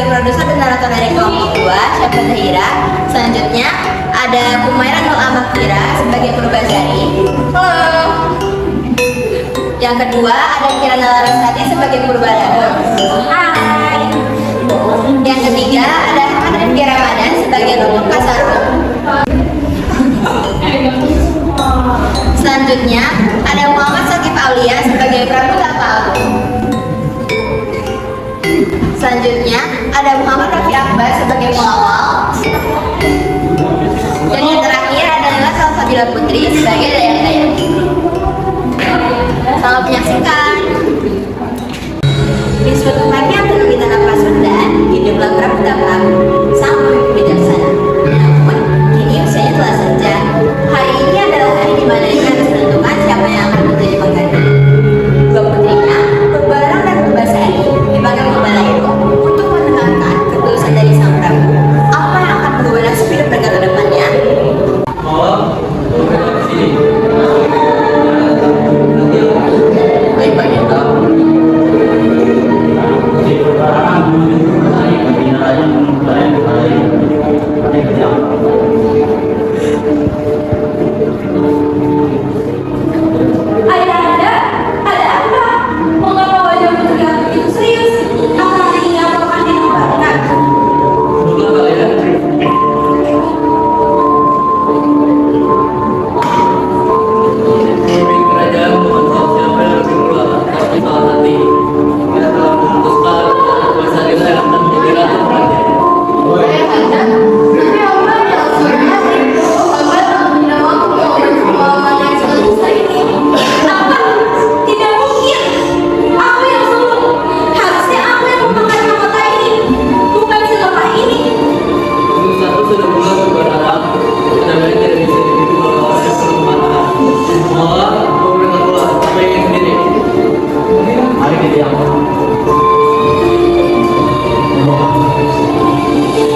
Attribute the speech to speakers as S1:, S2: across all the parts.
S1: sebagai produser dan narator dari kelompok 2, Syafa Zahira. Selanjutnya ada Humaira Nur Amakira sebagai Purbasari. Halo. Yang kedua ada Kirana Larasati sebagai Purbalada. Hai. Yang ketiga ada Ahmad Rifki Ramadan sebagai Nutuk Kasarung. Selanjutnya ada Muhammad Sakif Aulia sebagai Prabu Tapal. Selanjutnya ada Muhammad Rafi Akbar sebagai pengawal. Dan yang terakhir adalah Salsabila Putri sebagai Dayang-Dayang. Selamat menyaksikan. Di suatu pagi yang penuh di tanah Pasundan, hiduplah Prabu Tapal, sang pemimpin bijaksana. Namun, kini usianya telah senja. Hari ini adalah hari di mana ia harus menentukan siapa yang akan menjadi pengganti. Dua putrinya, Purbalarang dan Purbasari, dipanggil ke Balairu untuk mendengarkan ketulusan dari sang Prabu. Apa yang akan membawa nasib hidup mereka ke depannya?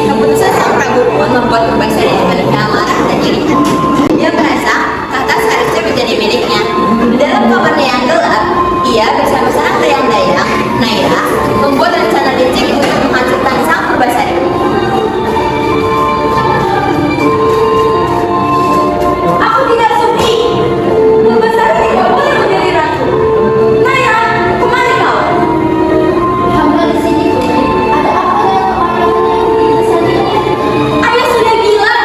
S1: Keputusan sang Prabu pun membuat Purbasari sepenuhnya marah dan irian. Dia merasa tahta seharusnya menjadi miliknya. Di dalam kamarnya yang gelap, ia bersama sang Dayang-Dayang, Naira, membuat rencana licik untuk menghancurkan sang Purbasari. Aku tidak sudi. Purbasari tidak boleh menjadi ratu. Naira, kemana kau? Hamba di sini, Putri. Ada apa dengan keponakan ayah sudah gila.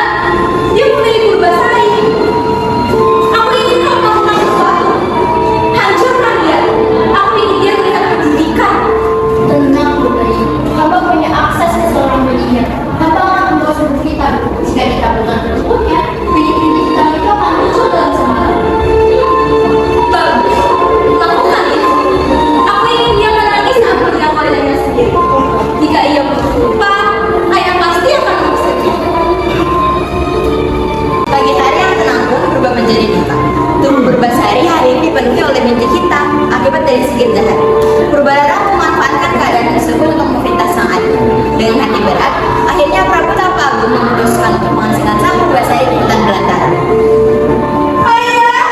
S1: Dia memilih Purbasari. Aku ingin kau melakukan sesuatu. Hancurkan dia. Aku ingin dia melihat pendidikan. Tenang, Putri. Hamba punya akses ke seorang penyihir. Hamba akan membawa sebuah kitab. Jika dikabulkan tersebutnya, bintik-bintik hitam itu akan muncul dalam semalam. Bagus. Lakukan itu. Aku ingin dia menangis saat melihat wajahnya sendiri. Jika ia putus lupa, ayah pasti akan mengusirnya. Pagi hari yang tenang pun berubah menjadi duka. Tubuh Purbasari hari ini dipenuhi oleh bintik hitam akibat dari sigit dahar. Purbalarang memanfaatkan keadaan tersebut untuk memfitnah sang adik. Dengan hati berat, akhirnya Prabu Tapal memutuskan untuk menghasilkan sang Purbasari di hutan belantara. Ayah,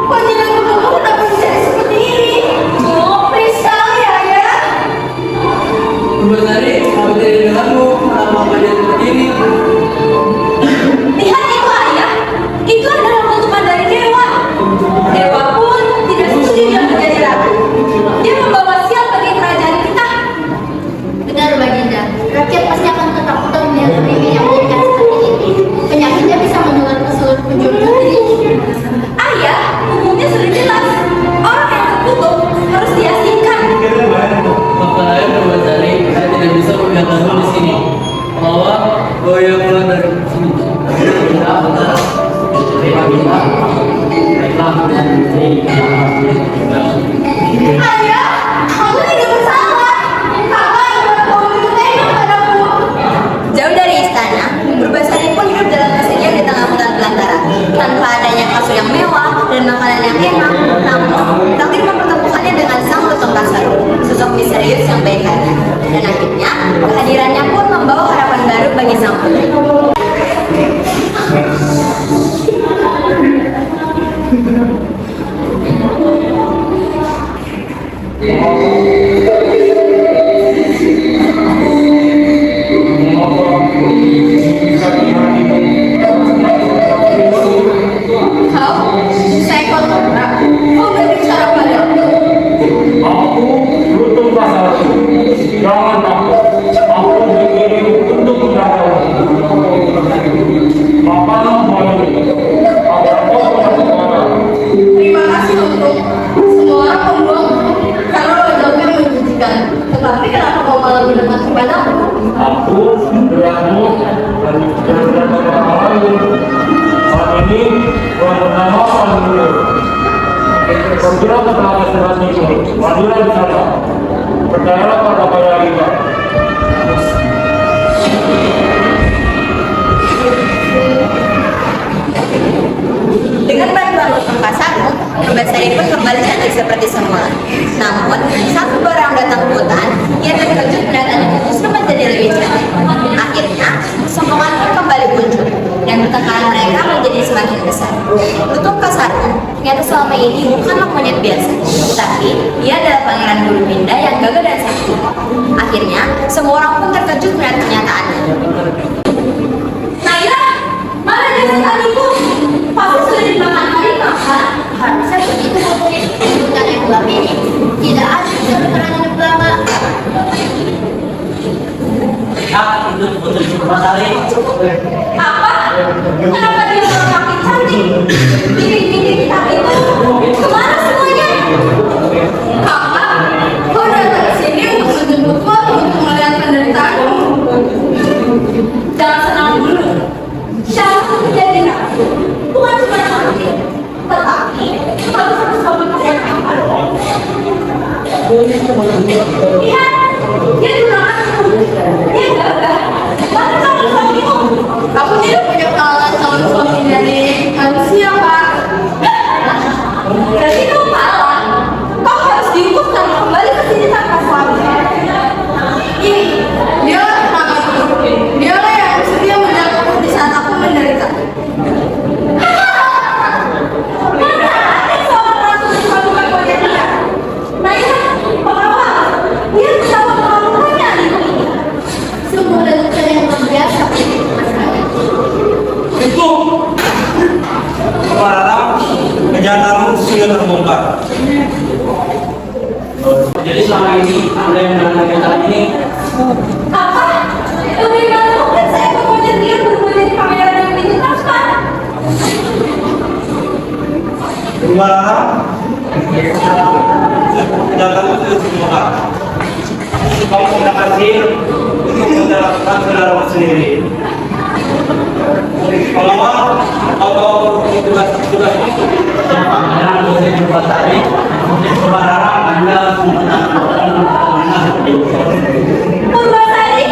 S1: wajah kamu kenapa menjadi seperti ini? Oh, please sekali ayah.
S2: Purbasari, aku tidak denganmu. Kenapa wajah seperti ini?
S1: Lihat itu ayah, itu adalah kutukan dari dewa. Dewa pun tidak sudi dia menjadi ratu. Dia membawa sial bagi kerajaan kita. Benar, Baginda. Rakyat pasti akan ketakutan melihat pemimpin yang menjadikan seperti ini. Penyakitnya bisa menular ke seluruh penjuru negeri. Ayah, hukumnya sudah jelas. Orang yang terkutuk harus diasingkan.
S2: Maafkan ayah Purbasari, saya tidak bisa melihat kamu di sini. Bawa goyang keluar dari sini.
S1: Ayah, kamu tidak bersalah. Kakak yang membawa begitu tega padaku. Jauh dari istana, Purbasari pun hidup dalam kesedihan di tengah hutan belantara. Tanpa adanya kasur yang mewah dan makanan yang enak, namun takdir mempertemukannya dengan sang Lutung Kasarung, sosok misterius yang baik hati. Dan akhirnya, kehadirannya pun membawa harapan baru bagi sang putri.
S3: Gak relevan apa lagi Pak.
S1: Dengan bantuan Lutfi Kasarmu, Purbasari pun kembali cantik seperti semula. Namun, saat barang datang ke hutan, ia terkejut mendatangi justru menjadi lebih cantik. Akhirnya, kesombongan pun kembali muncul, dan pertengkaran mereka menjadi semakin besar. Lutfi Kasarmu ternyata selama ini bukanlah monyet biasa, tapi dia adalah pangeran Gurubinda yang gagah dan sakti. Akhirnya, semua orang pun terkejut melihat kenyataannya. Naira, mana jasad adikku? Pasti sudah dimakan harimau, kan? Harusnya begitu mungkin hutan yang gelap ini. Tidak ada yang berani berlama.
S2: Itu putri Purbasari.
S1: Apa? Kenapa dia makin cantik? Dinding-dinding kita itu kemana semuanya? Kakak, kau datang ke sini untuk menjemputku untuk melihat penderitaanmu. Jangan senang dulu. Siapa menjadi ratu? Bukan cuma cantik, tetapi harus kamu keponakan. Lihat, dia tunanganku. Dia gagah. Mana calon suamimu? Aku tidak punya kenalan calon suami dari manusia, Pak. Jadi kamu kalah. Kau harus dihukum dan kembali ke sini tanpa suami. Ini, dialah tunanganku. Dialah yang setia menjagaku di saat aku menderita. Mana ada seorang ratu yang melakukan konyol dia? Naira, mengapa? Dia bisa melakukannya adikku ini. Sungguh lelucon yang luar biasa.
S3: Itu Parang, kejahatanmu sudah terbongkar.
S2: Jadi selama ini Anda yang melakukan kegiatan ini
S1: Apa? Bagaimana mungkin saya kemudian dia berubah jadi pangeran yang ditetapkan?
S3: Parang, kejahatanmu sudah terbongkar. Kamu menggunakan sihir untuk menyelamatkan saudaramu sendiri. Kalau kau tugas itu,
S2: Pangeran Putri Purbasari, Putri Purbasari Anda
S1: Purbasari,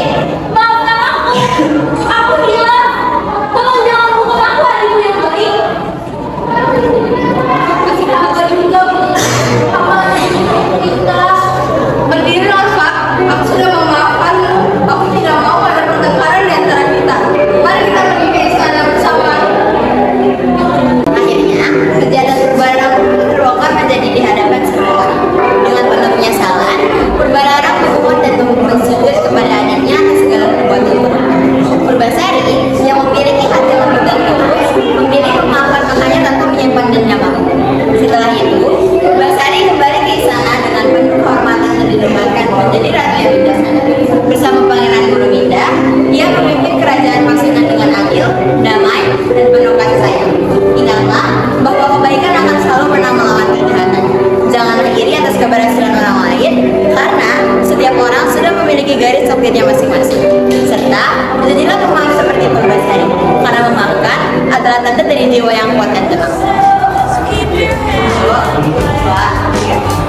S1: maafkan aku. Aku hilang. Tolong jangan hukum aku adikku yang baik. Ketika aku juga apalagi kita berdirilah, Pak. Aku sudah memaafkanmu. Aku tidak mau ada pertengkaran di antara kita. Mari kita pergi ke istana bersama. Akhirnya, kejahatan Purbarara terbongkar menjadi di hadapan semua orang. Dengan penuh penyesalan, Purbarara memohon dan memohon sujud kepada adiknya atas segala perbuatan buruk. Purbasari yang memiliki hati lembut dan tulus, memilih memaafkan kakaknya tanpa menyimpan dendam apapun. Setelah itu, Purbasari kembali ke istana dengan penuh kehormatan dan dinobatkan menjadi ratu yang bijaksana. Bersama Pangeran Gurubinda, dia memimpin kerajaan Pasundan dengan adil, damai, dan penuh kasih sayang. Ingatlah bahwa kebaikan akan selalu pernah melawan kejahatan. Janganlah iri atas keberhasilan orang lain, karena setiap orang sudah memiliki garis sempitnya masing-masing. Serta jadilah pemaaf seperti Purbasari, karena memaafkan adalah tanda dari jiwa yang kuat dan tenang. 1, 2, 3.